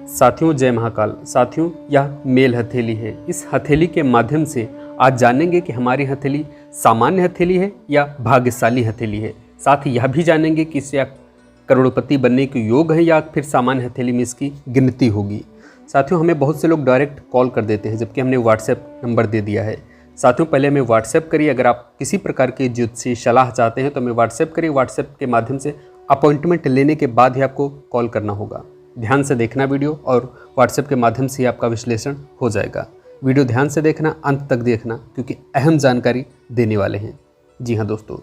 साथियों जय महाकाल। साथियों यह मेल हथेली है। इस हथेली के माध्यम से आज जानेंगे कि हमारी हथेली सामान्य हथेली है या भाग्यशाली हथेली है। साथ ही यह भी जानेंगे कि इससे करोड़पति बनने के योग है या फिर सामान्य हथेली में इसकी गिनती होगी। साथियों हमें बहुत से लोग डायरेक्ट कॉल कर देते हैं जबकि हमने व्हाट्सएप नंबर दे दिया है। साथियों पहले हमें व्हाट्सएप करिए। अगर आप किसी प्रकार की ज्योतिषी सलाह चाहते हैं तो हमें व्हाट्सएप करिए। व्हाट्सएप के माध्यम से अपॉइंटमेंट लेने के बाद ही आपको कॉल करना होगा। ध्यान से देखना वीडियो और व्हाट्सएप के माध्यम से ही आपका विश्लेषण हो जाएगा। वीडियो ध्यान से देखना, अंत तक देखना क्योंकि अहम जानकारी देने वाले हैं। जी हाँ दोस्तों,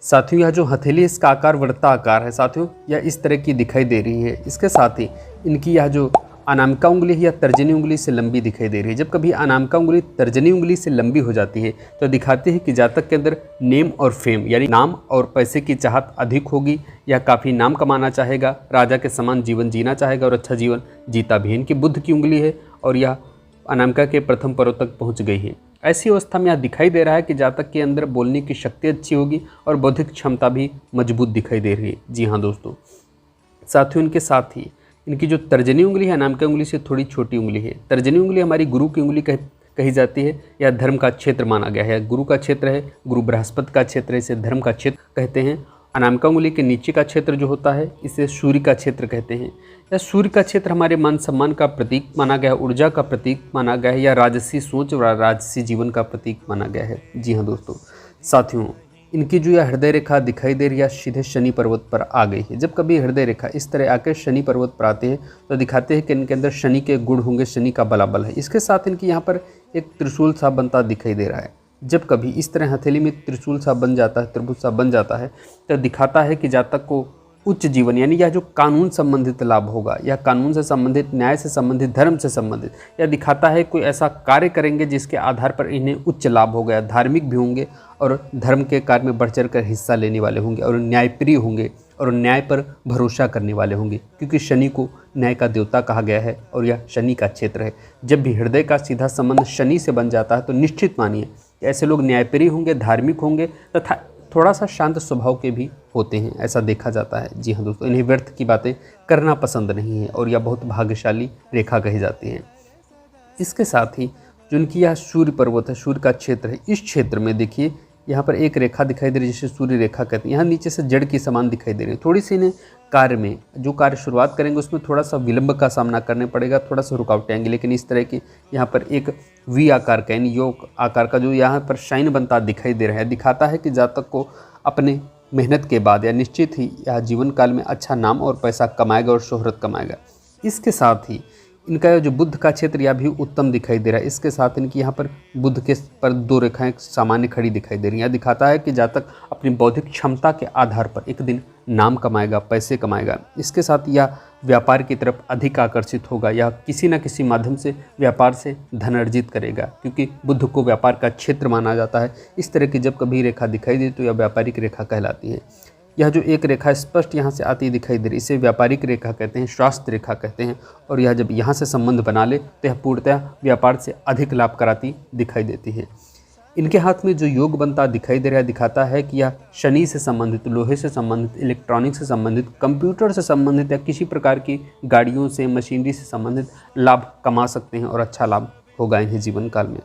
साथियों यह जो हथेली है इसका आकार वृत्ताकार है। साथियों यह इस तरह की दिखाई दे रही है। इसके साथ ही इनकी यह जो अनामिका उंगली है या तर्जनी उंगली से लंबी दिखाई दे रही है। जब कभी अनामिका उंगली तर्जनी उंगली से लंबी हो जाती है तो दिखाती है कि जातक के अंदर नेम और फेम यानी नाम और पैसे की चाहत अधिक होगी। यह काफ़ी नाम कमाना चाहेगा, राजा के समान जीवन जीना चाहेगा और अच्छा जीवन जीता भी। इनकी बुध की उंगली है और यह अनामिका के प्रथम पर्व तक पहुँच गई है। ऐसी अवस्था में यह दिखाई दे रहा है कि जातक के अंदर बोलने की शक्ति अच्छी होगी और बौद्धिक क्षमता भी मजबूत दिखाई दे रही है। जी हाँ दोस्तों, साथियों इनके साथ ही इनकी जो तर्जनी उंगली है अनामिका उंगली से थोड़ी छोटी उंगली है। तर्जनी उंगली हमारी गुरु की उंगली कही जाती है। यह धर्म का क्षेत्र माना गया है। गुरु का क्षेत्र है, गुरु बृहस्पति का क्षेत्र है, इसे धर्म का क्षेत्र कहते हैं। अनामिका उंगली के नीचे का क्षेत्र जो होता है इसे सूर्य का क्षेत्र कहते हैं। यह सूर्य का क्षेत्र हमारे मान सम्मान का प्रतीक माना गया है, ऊर्जा का प्रतीक माना गया है या राजसी सोच और राजसी जीवन का प्रतीक माना गया है। जी हाँ दोस्तों, साथियों इनकी जो यह हृदय रेखा दिखाई दे रही है सीधे शनि पर्वत पर आ गई है। जब कभी हृदय रेखा इस तरह आकर शनि पर्वत पर आते हैं तो दिखाते हैं कि इनके अंदर शनि के गुण होंगे, शनि का बलाबल है। इसके साथ इनकी यहाँ पर एक त्रिशूल सा बनता दिखाई दे रहा है। जब कभी इस तरह हथेली में त्रिशूल सा बन जाता है, त्रिभुज सा बन जाता है तो दिखाता है कि जातक को उच्च जीवन यानी यह जो कानून संबंधित लाभ होगा या कानून से संबंधित, न्याय से संबंधित, धर्म से संबंधित, यह दिखाता है कोई ऐसा कार्य करेंगे जिसके आधार पर इन्हें उच्च लाभ होगा। धार्मिक भी होंगे और धर्म के कार्य में बढ़ चढ़ कर हिस्सा लेने वाले होंगे और न्यायप्रिय होंगे और न्याय पर भरोसा करने वाले होंगे क्योंकि शनि को न्याय का देवता कहा गया है और यह शनि का क्षेत्र है। जब भी हृदय का सीधा संबंध शनि से बन जाता है तो निश्चित मानिए कि ऐसे लोग न्यायप्रिय होंगे, धार्मिक होंगे तथा थोड़ा सा शांत स्वभाव के भी होते हैं, ऐसा देखा जाता है। जी हाँ दोस्तों, इन्हें व्यर्थ की बातें करना पसंद नहीं है और यह बहुत भाग्यशाली रेखा कही जाती है। इसके साथ ही जो इनकी यह सूर्य पर्वत है, सूर्य का क्षेत्र है, इस क्षेत्र में देखिए यहाँ पर एक रेखा दिखाई दे रही है जिसे सूर्य रेखा कहते हैं। यहाँ नीचे से जड़ की समान दिखाई दे रही है। थोड़ी सी इन्हें कार्य में जो कार्य शुरुआत करेंगे उसमें थोड़ा सा विलंब का सामना करने पड़ेगा, थोड़ा सा रुकावटें आएंगी। लेकिन इस तरह की यहाँ पर एक वी आकार का यानी योग आकार का जो यहाँ पर शाइन बनता दिखाई दे रहा है दिखाता है कि जातक को अपने मेहनत के बाद या निश्चित ही यह जीवन काल में अच्छा नाम और पैसा कमाएगा और शोहरत कमाएगा। इसके साथ ही इनका जो बुध का क्षेत्र यह भी उत्तम दिखाई दे रहा है। इसके साथ इनकी यहाँ पर बुध के पर दो रेखाएं सामान्य खड़ी दिखाई दे रही हैं। यह दिखाता है कि जातक अपनी बौद्धिक क्षमता के आधार पर एक दिन नाम कमाएगा, पैसे कमाएगा। इसके साथ यह व्यापार की तरफ अधिक आकर्षित होगा या किसी न किसी माध्यम से व्यापार से धन अर्जित करेगा क्योंकि बुध को व्यापार का क्षेत्र माना जाता है। इस तरह की जब कभी रेखा दिखाई दे तो यह व्यापारिक रेखा कहलाती है। यह जो एक रेखा स्पष्ट यहाँ से आती दिखाई दे रही इसे व्यापारिक रेखा कहते हैं, स्वास्थ्य रेखा कहते हैं। और यह जब यहाँ से संबंध बना ले तो यह पूर्णतः व्यापार से अधिक लाभ कराती दिखाई देती है। इनके हाथ में जो योग बनता दिखाई दे रहा है दिखाता है कि यह शनि से संबंधित, लोहे से संबंधित, इलेक्ट्रॉनिक से संबंधित, कंप्यूटर से संबंधित या किसी प्रकार की गाड़ियों से, मशीनरी से संबंधित लाभ कमा सकते हैं और अच्छा लाभ होगा इन्हें जीवन काल में।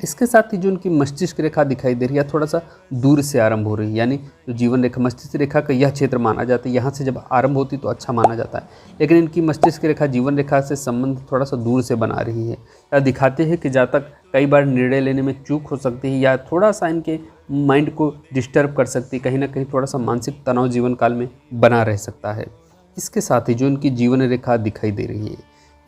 इसके साथ ही जो उनकी मस्तिष्क रेखा दिखाई दे रही है थोड़ा सा दूर से आरंभ हो रही है यानी जो जीवन रेखा मस्तिष्क रेखा का यह क्षेत्र माना जाता है। यहाँ से जब आरंभ होती तो अच्छा माना जाता है, लेकिन इनकी मस्तिष्क रेखा जीवन रेखा से संबंध थोड़ा सा दूर से बना रही है। यह दिखाते हैं कि जातक कई बार निर्णय लेने में चूक हो सकती है या थोड़ा सा इनके माइंड को डिस्टर्ब कर सकती है, कहीं ना कहीं थोड़ा सा मानसिक तनाव जीवन काल में बना रह सकता है। इसके साथ ही जो इनकी जीवन रेखा दिखाई दे रही है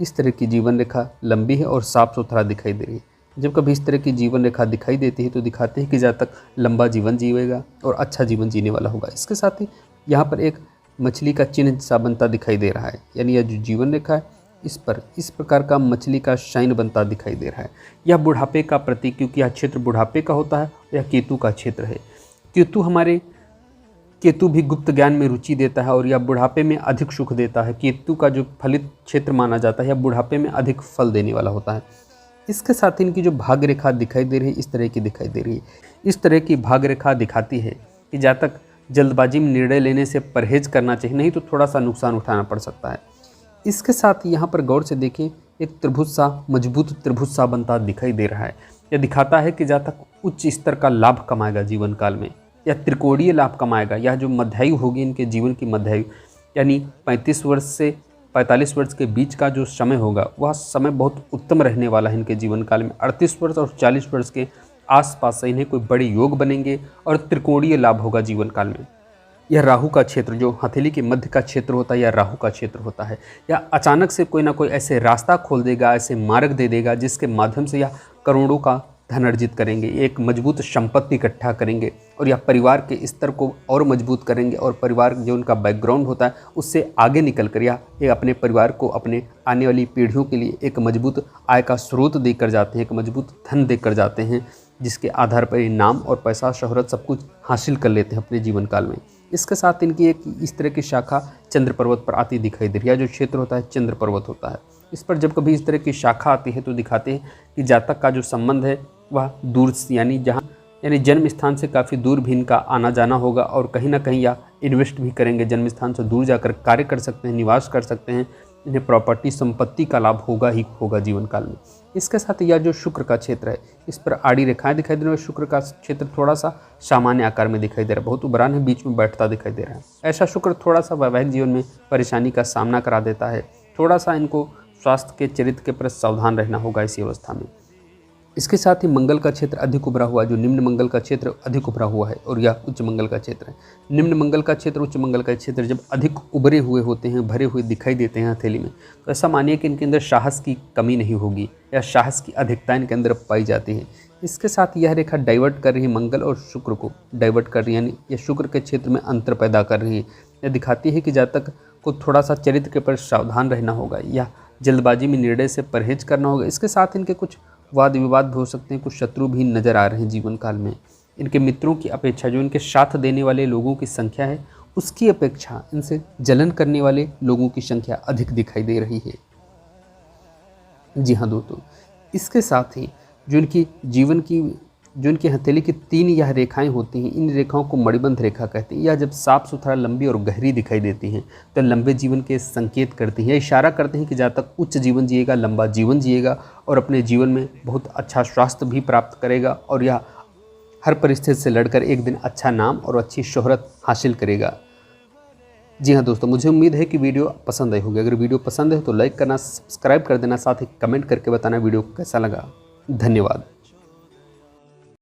इस तरह की जीवन रेखा लंबी है और साफ सुथरा दिखाई दे रही है। जब कभी इस तरह की जीवन रेखा दिखाई देती है तो दिखाते हैं कि जातक लंबा जीवन जीवेगा और अच्छा जीवन जीने वाला होगा। इसके साथ ही यहाँ पर एक मछली का चिन्ह सा बनता दिखाई दे रहा है यानी यह जो जीवन रेखा है इस पर इस प्रकार का मछली का शाइन बनता दिखाई दे रहा है। यह बुढ़ापे का प्रतीक, क्योंकि यह क्षेत्र बुढ़ापे का होता है। यह केतु का क्षेत्र है। केतु भी गुप्त ज्ञान में रुचि देता है और यह बुढ़ापे में अधिक सुख देता है। केतु का जो फलित क्षेत्र माना जाता है यह बुढ़ापे में अधिक फल देने वाला होता है। इसके साथ इनकी जो भाग्य रेखा दिखाई दे रही है इस तरह की दिखाई दे रही है। इस तरह की भाग्य रेखा दिखाती है कि जातक जल्दबाजी में निर्णय लेने से परहेज करना चाहिए, नहीं तो थोड़ा सा नुकसान उठाना पड़ सकता है। इसके साथ यहाँ पर गौर से देखें, एक त्रिभुज सा, मजबूत त्रिभुज सा बनता दिखाई दे रहा है। यह दिखाता है कि जातक उच्च स्तर का लाभ कमाएगा जीवन काल में, या त्रिकोणीय लाभ कमाएगा। यह जो मध्यायु होगी इनके जीवन की मध्यायु, यानी 35 वर्ष से 45 वर्ष के बीच का जो समय होगा वह समय बहुत उत्तम रहने वाला है इनके जीवन काल में। 38 वर्ष और 40 वर्ष के आसपास से इन्हें कोई बड़े योग बनेंगे और त्रिकोणीय लाभ होगा जीवन काल में। यह राहु का क्षेत्र, जो हथेली के मध्य का क्षेत्र होता है, यह राहु का क्षेत्र होता है। यह अचानक से कोई ना कोई ऐसे रास्ता खोल देगा, ऐसे मार्ग दे देगा जिसके माध्यम से यह करोड़ों का धन अर्जित करेंगे, एक मजबूत संपत्ति इकट्ठा करेंगे और यह परिवार के स्तर को और मजबूत करेंगे। और परिवार जो उनका बैकग्राउंड होता है उससे आगे निकल कर यह अपने परिवार को, अपने आने वाली पीढ़ियों के लिए एक मजबूत आय का स्रोत देकर जाते हैं, एक मजबूत धन देकर जाते हैं, जिसके आधार पर ये नाम और पैसा, शोहरत सब कुछ हासिल कर लेते हैं अपने जीवन काल में। इसके साथ इनकी एक इस तरह की शाखा चंद्र पर्वत पर आती दिखाई दे रही है। जो क्षेत्र होता है चंद्र पर्वत होता है, इस पर जब कभी इस तरह की शाखा आती है तो दिखाते हैं कि जातक का जो संबंध है वह दूर, यानी जन्म स्थान से काफ़ी दूर भी इनका आना जाना होगा और कहीं ना कहीं या इन्वेस्ट भी करेंगे, जन्म स्थान से दूर जाकर कार्य कर सकते हैं, निवास कर सकते हैं। इन्हें प्रॉपर्टी, संपत्ति का लाभ होगा ही होगा जीवन काल में। इसके साथ यह जो शुक्र का क्षेत्र है, इस पर आड़ी रेखाएं दिखाई दे रही है। शुक्र का क्षेत्र थोड़ा सा सामान्य आकार में दिखाई दे रहा है, बहुत उबरान है, बीच में बैठता दिखाई दे रहा है। ऐसा शुक्र थोड़ा सा वैवाहिक जीवन में परेशानी का सामना करा देता है। थोड़ा सा इनको स्वास्थ्य के, चरित्र के प्रति सावधान रहना होगा इसी अवस्था में। इसके साथ ही मंगल का क्षेत्र अधिक उभरा हुआ, जो निम्न मंगल का क्षेत्र अधिक उभरा हुआ है और यह उच्च मंगल का क्षेत्र है। निम्न मंगल का क्षेत्र, उच्च मंगल का क्षेत्र जब अधिक उभरे हुए होते हैं, भरे हुए दिखाई देते हैं हथेली में, तो ऐसा मानिए कि इनके अंदर साहस की कमी नहीं होगी या साहस की अधिकता इनके अंदर पाई जाती है। इसके साथ यह रेखा डाइवर्ट कर रही है, मंगल और शुक्र को डाइवर्ट कर रही है, यानी यह शुक्र के क्षेत्र में अंतर पैदा कर रही है। यह दिखाती है कि जातक को थोड़ा सा चरित्र के प्रति सावधान रहना होगा या जल्दबाजी में निर्णय से परहेज करना होगा। इसके साथ इनके कुछ वाद विवाद भी हो सकते हैं, कुछ शत्रु भी नज़र आ रहे हैं जीवन काल में। इनके मित्रों की अपेक्षा, जो इनके साथ देने वाले लोगों की संख्या है, उसकी अपेक्षा इनसे जलन करने वाले लोगों की संख्या अधिक दिखाई दे रही है। जी हाँ दोस्तों, इसके साथ ही जो इनकी जीवन की, जो इनकी हथेली की 3 यह रेखाएं होती हैं, इन रेखाओं को मणिबंध रेखा कहते हैं। यह जब साफ सुथरा, लंबी और गहरी दिखाई देती हैं तो लंबे जीवन के संकेत करती हैं, इशारा करते हैं कि जातक उच्च जीवन जिएगा, लंबा जीवन जिएगा और अपने जीवन में बहुत अच्छा स्वास्थ्य भी प्राप्त करेगा और यह हर परिस्थिति से लड़कर एक दिन अच्छा नाम और अच्छी शोहरत हासिल करेगा। जी हाँ दोस्तों, मुझे उम्मीद है कि वीडियो पसंद आई होगी। अगर वीडियो पसंद है तो लाइक करना, सब्सक्राइब कर देना, साथ ही कमेंट करके बताना वीडियो कैसा लगा। धन्यवाद।